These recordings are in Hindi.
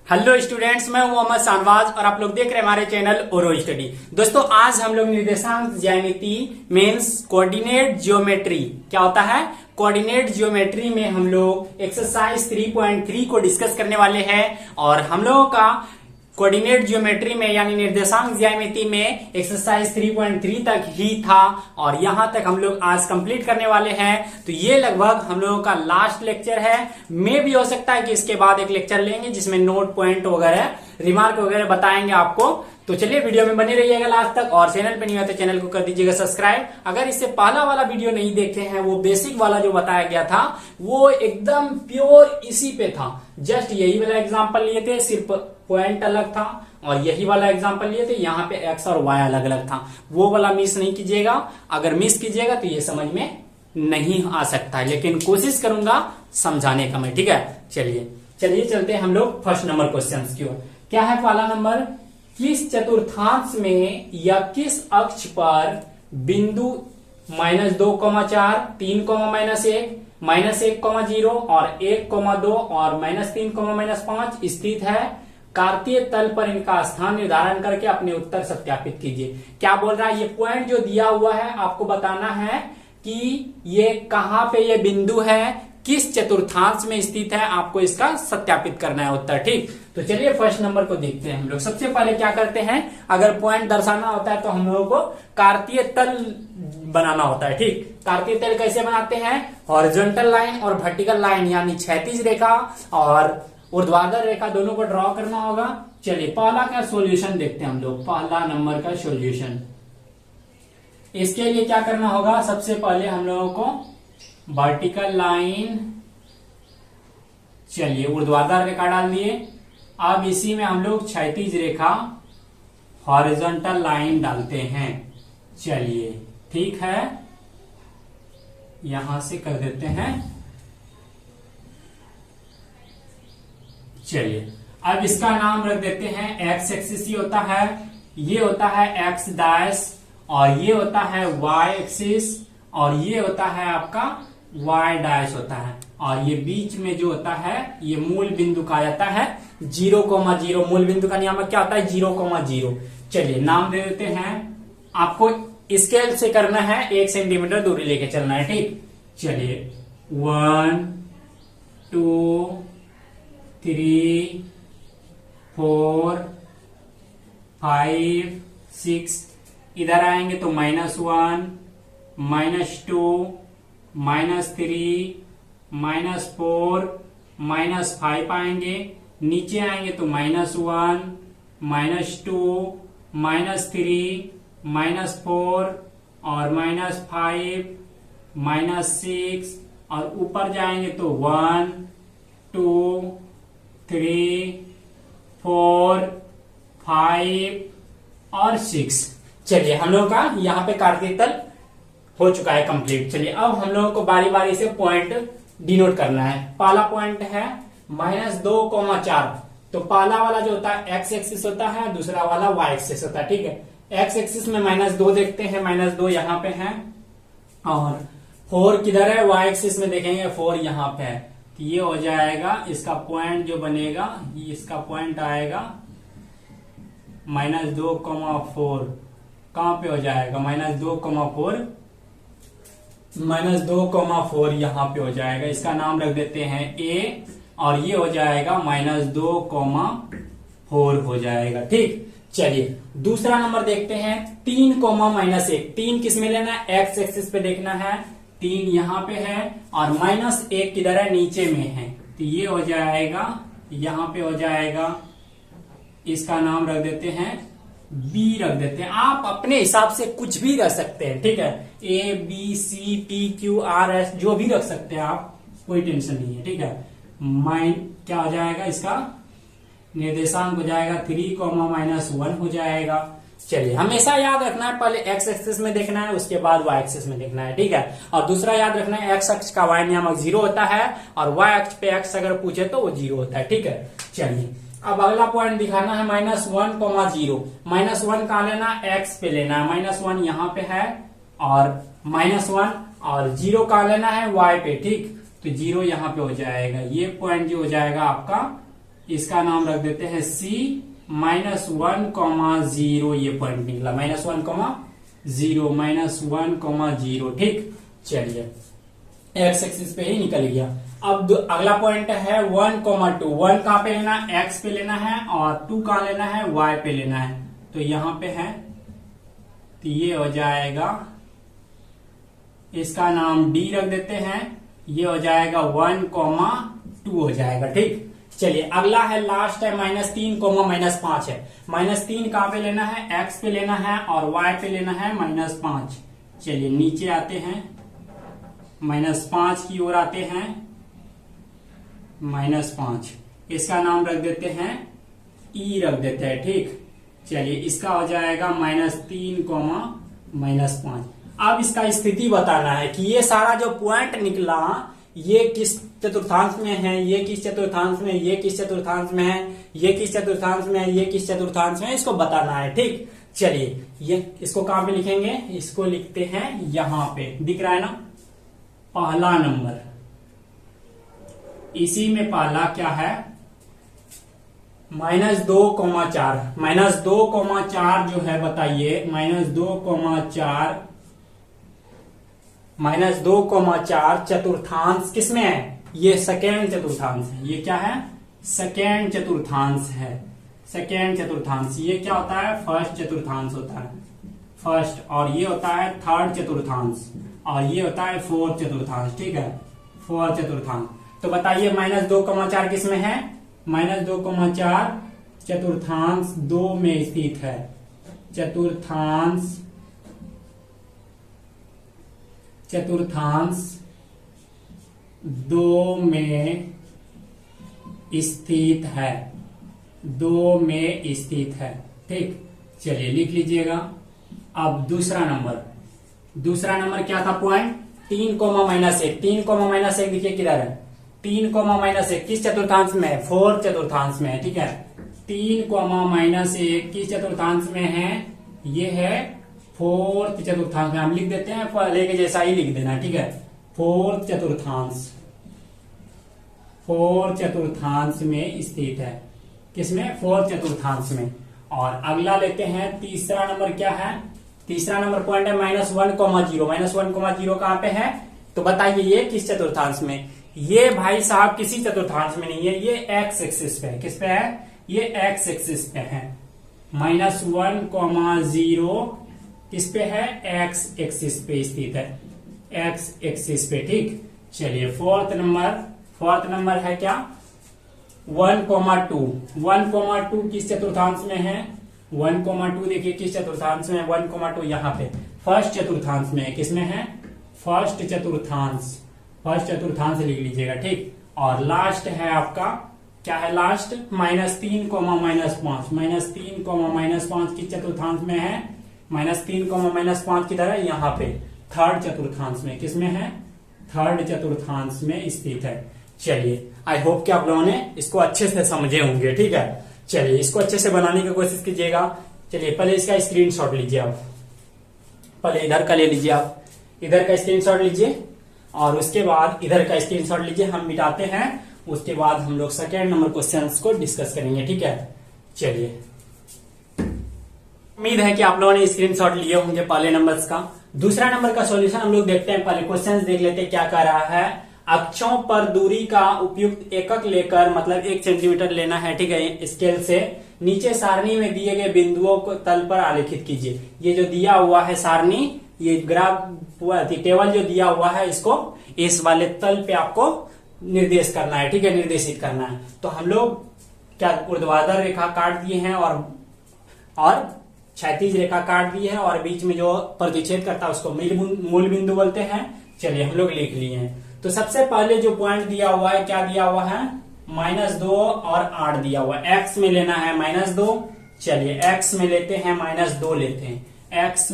हेलो स्टूडेंट्स, मैं हूं मोहम्मद शाहनवाज और आप लोग देख रहे हैं हमारे चैनल ओरो स्टडी। दोस्तों, आज हम लोग निर्देशांक ज्यामिति मीन्स कोऑर्डिनेट ज्योमेट्री क्या होता है, कोऑर्डिनेट ज्योमेट्री में हम लोग एक्सरसाइज 3.3 को डिस्कस करने वाले हैं। और हम लोगों का कोऑर्डिनेट ज्योमेट्री में यानी निर्देशांक ज्यामिति में एक्सरसाइज 3.3 तक ही था और यहां तक हम लोग आज कंप्लीट करने वाले हैं। तो ये लगभग हम लोगों का लास्ट लेक्चर है। मे भी हो सकता है कि इसके बाद एक लेक्चर लेंगे जिसमें नोट पॉइंट वगैरह रिमार्क वगैरह बताएंगे आपको। तो चलिए वीडियो में बने रहिएगा लास्ट तक और चैनल पे नहीं है तो चैनल को कर दीजिएगा सब्सक्राइब। अगर इससे पहला वाला वीडियो नहीं देखे हैं, वो बेसिक वाला जो बताया गया था वो एकदम प्योर इसी पे था। जस्ट यही वाला एग्जांपल लिए थे, सिर्फ पॉइंट अलग था और यही वाला एग्जांपल लिए थे, यहाँ पे एक्स और वाई अलग अलग था। वो वाला मिस नहीं कीजिएगा। अगर मिस कीजिएगा तो ये समझ में नहीं आ सकता है, लेकिन कोशिश करूंगा समझाने का मैं, ठीक है। चलिए चलते हैं हम लोग फर्स्ट नंबर क्वेश्चन की ओर। क्या है पहला नंबर, किस चतुर्थांश में या किस अक्ष पर बिंदु -2,4, 3,-1, -1,0 और 1,2 और -3, -5 स्थित है। कार्तीय तल पर इनका स्थान निर्धारण करके अपने उत्तर सत्यापित कीजिए। क्या बोल रहा है, ये पॉइंट जो दिया हुआ है आपको बताना है कि ये कहां पे ये बिंदु है, किस चतुर्थांश में स्थित है, आपको इसका सत्यापित करना है उत्तर, ठीक। तो चलिए फर्स्ट नंबर को देखते हैं हम लोग। सबसे पहले क्या करते हैं, अगर पॉइंट दर्शाना होता है तो हम लोगों को कार्तीय तल बनाना होता है, ठीक। कार्तीय तल कैसे बनाते हैं, हॉरिजॉन्टल लाइन और वर्टिकल लाइन यानी क्षैतिज रेखा और ऊर्ध्वाधर रेखा दोनों को ड्रॉ करना होगा। चलिए पहला का सॉल्यूशन देखते हैं हम लोग, पहला नंबर का सॉल्यूशन। इसके लिए क्या करना होगा, सबसे पहले हम लोगों को वर्टिकल लाइन, चलिए ऊर्ध्वाधर रेखा डाल दिए। अब इसी में हम लोग क्षैतिज रेखा हॉरिजॉन्टल लाइन डालते हैं। चलिए ठीक है, यहां से कर देते हैं। चलिए अब इसका नाम रख देते हैं एक्स एक्सिस, ही होता है, ये होता है एक्स डैश और ये होता है वाई एक्सिस और ये होता है आपका वाई डैश होता है। और ये बीच में जो होता है ये मूल बिंदु कहा जाता है 0,0। मूल बिंदु का नियामक क्या होता है, 0,0। चलिए नाम दे देते हैं। आपको स्केल से करना है, 1 सेंटीमीटर दूरी लेके चलना है, ठीक। चलिए 1 2 3 4 5 6, इधर आएंगे तो -1 -2 -3 -4 -5 आएंगे। नीचे आएंगे तो -1 -2 -3 -4 और -5 -6 और ऊपर जाएंगे तो 1 2 3 4 5 और 6। चलिए हम लोग का यहाँ पे कार्तीय तल हो चुका है कंप्लीट। चलिए अब हम लोगों को बारी बारी से पॉइंट डिनोट करना है। पहला पॉइंट है -2,4। तो पहला वाला जो होता है एक्स एक्सिस होता है, दूसरा वाला वाई एक्सिस होता है, ठीक है। एक्स एक्सिस में -2 देखते हैं, -2 यहाँ पे है और 4 किधर है, वाई एक्सिस में देखेंगे 4 यहाँ पे है। तो ये हो जाएगा, इसका पॉइंट जो बनेगा, इसका पॉइंट आएगा -2,4। कहां पे हो जाएगा, -2,4 यहां पे हो जाएगा। इसका नाम रख देते हैं ए और ये हो जाएगा -2,4 हो जाएगा, ठीक। चलिए दूसरा नंबर देखते हैं, 3,-1। 3 किस में लेना है, एक्स एक्सिस पे देखना है। 3 यहाँ पे है और -1 किधर है, नीचे में है। तो ये हो जाएगा, यहां पे हो जाएगा, इसका नाम रख देते हैं बी रख देते हैं। आप अपने हिसाब से कुछ भी रख सकते हैं, ठीक है। A B C T Q R S जो भी रख सकते हैं आप, कोई टेंशन नहीं है, ठीक है। क्या हो जाएगा, इसका निर्देशांक हो जाएगा 3,-1 हो जाएगा। चलिए हमेशा याद रखना है, पहले एक्स एक्सिस में देखना है, उसके बाद वाई एक्सिस में देखना है, ठीक है। और दूसरा याद रखना है, एक्स अक्ष का वाई नियामक 0 होता है और वाई अक्ष पे एक्स अगर पूछे तो वो 0 होता है, ठीक है। चलिए अब अगला पॉइंट दिखाना है -1,0। -1 कहा लेना, एक्स पे लेना है। -1 यहाँ पे है और -1 और 0 कहा लेना है वाई पे, ठीक। तो 0 यहाँ पे हो जाएगा। ये पॉइंट जो हो जाएगा आपका इसका नाम रख देते हैं C -1,0 ये पॉइंट निकला -1,0 -1,0 ठीक। चलिए एक्स एक्सिस पे ही निकल गया। अब अगला पॉइंट है 1,2। 1 कहां पे लेना है, एक्स पे लेना है, और 2 कहां लेना है, वाई पे लेना है। तो यहां पे है, तो ये हो जाएगा, इसका नाम डी रख देते हैं। ये हो जाएगा 1,2 हो जाएगा ठीक। चलिए अगला है, लास्ट है -3, -5 है। -3 कहां पे लेना है, एक्स पे लेना है, और वाई पे लेना है -5। चलिए नीचे आते हैं, -5 की ओर आते हैं, -5, इसका नाम रख देते हैं ई रख देते हैं ठीक। चलिए इसका हो जाएगा -3, -5। अब इसका स्थिति बताना है कि ये सारा जो पॉइंट निकला ये किस चतुर्थांश में है, ये किस चतुर्थांश में, ये किस चतुर्थांश में है, ये किस चतुर्थांश में है, ये किस चतुर्थांश में है, इसको बताना है ठीक। चलिए ये इसको कहां पे लिखेंगे, इसको लिखते हैं यहां पे, दिख रहा है ना, पहला नंबर। इसी में पहला क्या है, -2,4। -2,4 जो है बताइए, -2,4 चतुर्थांश किसमें है, ये सेकेंड चतुर्थांश है। ये क्या है, सेकेंड चतुर्थांश है, सेकेंड चतुर्थांश। ये क्या होता है, फर्स्ट चतुर्थांश होता है, फर्स्ट। और ये होता है थर्ड चतुर्थांश, और ये होता है फोर्थ चतुर्थांश ठीक है, फोर्थ चतुर्थांश। तो बताइए -2,4 किसमें है, -2,4 चतुर्थांश 2 में स्थित है, चतुर्थांश 2 में स्थित है, 2 में स्थित है ठीक। चलिए लिख लीजिएगा। अब दूसरा नंबर क्या था पॉइंट, 3, -1। 3, -1 देखिए किधर है, 3, -1 किस चतुर्थांश में है, फोर्थ चतुर्थांश में है ठीक है। 3, -1 किस चतुर्थांश में है, ये है फोर्थ चतुर्थांश में। हम लिख देते हैं पहले के जैसा ही लिख देना ठीक है, फोर्थ चतुर्थांश में स्थित है, किसमें, फोर्थ चतुर्थांश में। और अगला लेते हैं, तीसरा नंबर क्या है, तीसरा नंबर पॉइंट है -1,0। -1,0 कहां पे है, तो बताइए ये किस चतुर्थांश में, ये भाई साहब किसी चतुर्थांश में नहीं है, ये एक्स एक्सिस पे है। किस पे है, ये एक्स एक्सिस पे है। -1,0 किस पे है, एक्स एक्सिस पे स्थित है, एक्स एक्सिस पे ठीक। चलिए फोर्थ नंबर है क्या, 1,2। 1,2 किस चतुर्थांश में है, 1,2 देखिए किस चतुर्थांश में है, 1,2 यहाँ पे फर्स्ट चतुर्थांश में है। किसमें है, फर्स्ट चतुर्थांश लिख लीजिएगा ठीक। और लास्ट है आपका क्या है, लास्ट -3, -5 किस चतुर्थांश में है, -3, -5 किधर है, यहाँ पे थर्ड चतुर्थांश में। किसमें है, थर्ड चतुर्थांश में स्थित है। चलिए आई होप कि आप लोगों ने इसको अच्छे से समझे होंगे ठीक है। चलिए इसको अच्छे से बनाने की कोशिश कीजिएगा। चलिए पहले इसका स्क्रीनशॉट लीजिए आप, पहले इधर का ले लीजिए, आप इधर का स्क्रीनशॉट लीजिए और उसके बाद इधर का स्क्रीनशॉट लीजिए, हम मिटाते हैं। उसके बाद हम लोग सेकेंड नंबर क्वेश्चंस को डिस्कस करेंगे ठीक है। चलिए उम्मीद है कि आप लोगों ने स्क्रीनशॉट लिए होंगे पहले नंबर्स का। दूसरा नंबर का सॉल्यूशन हम लोग देखते हैं, पहले क्वेश्चंस देख लेते हैं क्या कह रहा है। अक्षों पर दूरी का उपयुक्त एकक लेकर, मतलब 1 सेंटीमीटर लेना है ठीक है, स्केल से नीचे सारणी में दिए गए बिंदुओं को तल पर आलेखित कीजिए। ये जो दिया हुआ है सारणी, ये ग्राफ टेबल जो दिया हुआ है, इसको इस वाले तल पे आपको निर्देश करना है ठीक है, निर्देशित करना है। तो हम लोग क्या ऊर्ध्वाधर रेखा काट दिए हैं और क्षैतिज रेखा काट दी है, और बीच में जो प्रतिच्छेद करता है उसको मूल बिंदु बोलते हैं। चलिए हम लोग लिख लिए हैं। तो सबसे पहले जो पॉइंट दिया हुआ है, क्या दिया हुआ है, -2 और 8 दिया हुआ है। एक्स में लेना है -2, चलिए एक्स में लेते हैं -2 लेते हैं। एक्स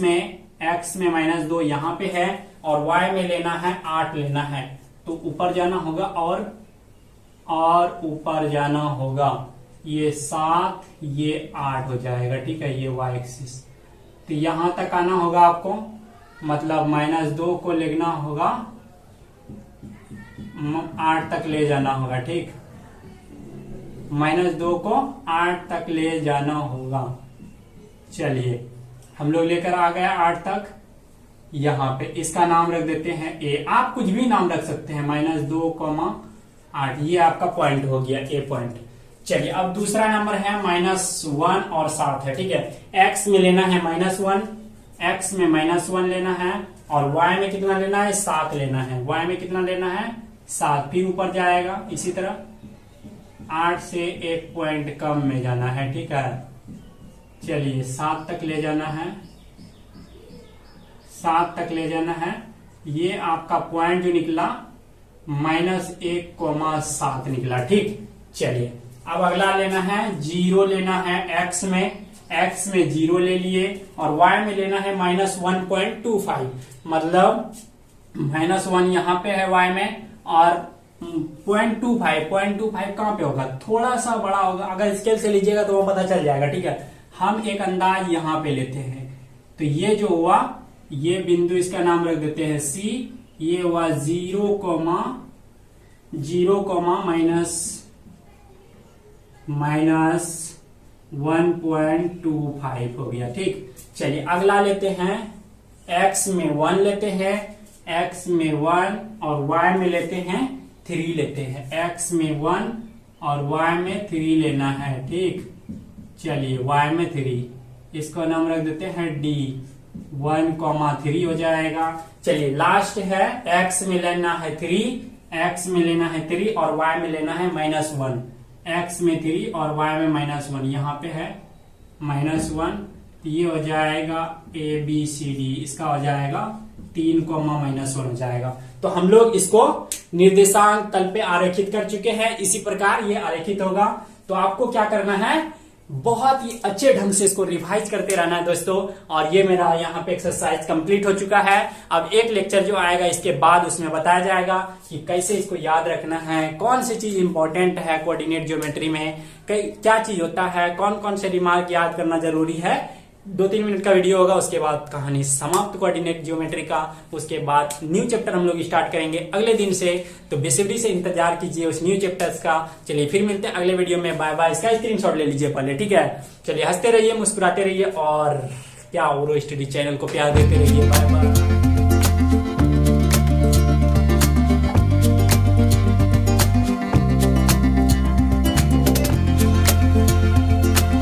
में -2 यहाँ पे है, और वाई में लेना है 8 लेना है। तो ऊपर जाना होगा और ऊपर जाना होगा, ये 7 ये 8 हो जाएगा ठीक है, ये वाई एक्सिस। तो यहां तक आना होगा आपको, मतलब -2 को लेना होगा, 8 तक ले जाना होगा ठीक, -2 को 8 तक ले जाना होगा। चलिए हम लोग लेकर आ गए 8 तक। यहाँ पे इसका नाम रख देते हैं ए। आप कुछ भी नाम रख सकते हैं, -2, 8, ये आपका पॉइंट हो गया, ए पॉइंट। चलिए अब दूसरा नंबर है -1 और 7 है, ठीक है। x में लेना है -1, x में -1 लेना है, और y में कितना लेना है, 7 लेना है। y में कितना लेना है, 7, फिर ऊपर जाएगा इसी तरह 8 से 1 पॉइंट कम में जाना है, ठीक है। चलिए 7 तक ले जाना है, 7 तक ले जाना है। ये आपका पॉइंट जो निकला -1,7 निकला, ठीक। चलिए अब अगला लेना है 0 लेना है x में 0 ले लिए, और y में लेना है -1.25, मतलब -1 यहाँ पे है y में, और 0.25 कहाँ पे होगा, थोड़ा सा बड़ा होगा। अगर स्केल से लीजिएगा तो वो पता चल जाएगा, ठीक है। हम एक अंदाज यहाँ पे लेते हैं, तो ये जो हुआ, ये बिंदु इसका नाम रख देते हैं C, ये हुआ 0, -1.25 हो गया, ठीक। चलिए अगला लेते हैं, x में 1 लेते हैं, x में 1 और y में लेते हैं 3 लेते हैं। x में 1 और y में 3 लेना है, ठीक। चलिए y में 3, इसको नाम रख देते हैं D, 1,3 हो जाएगा। चलिए लास्ट है, x में लेना है 3, x में लेना है 3 और y में लेना है -1। x में 3 और y में -1, यहाँ पे है -1, ये हो जाएगा ABCD, इसका हो जाएगा 3,-1 हो जाएगा। तो हम लोग इसको निर्देशांक तल पे आरेखित कर चुके हैं। इसी प्रकार ये आरेखित होगा। तो आपको क्या करना है, बहुत ही अच्छे ढंग से इसको रिवाइज करते रहना है दोस्तों। और ये मेरा यहाँ पे एक्सरसाइज कंप्लीट हो चुका है। अब एक लेक्चर जो आएगा इसके बाद उसमें बताया जाएगा कि कैसे इसको याद रखना है, कौन सी चीज इंपॉर्टेंट है कोऑर्डिनेट ज्योमेट्री में, क्या चीज होता है, कौन कौन से रिमार्क याद करना जरूरी है। 2-3 मिनट का वीडियो होगा, उसके बाद कहानी समाप्त कोऑर्डिनेट ज्योमेट्री का। उसके बाद न्यू चैप्टर हम लोग स्टार्ट करेंगे अगले दिन से, तो बेसब्री से इंतजार कीजिए उस न्यू चैप्टर्स का। चलिए फिर मिलते हैं अगले वीडियो में, बाय बाय। इसका स्क्रीनशॉट ले लीजिए पहले, ठीक है। चलिए हंसते रहिए, मुस्कुराते रहिए, और क्या ओरो स्टडी चैनल को प्यार देते रहिए। Bye bye.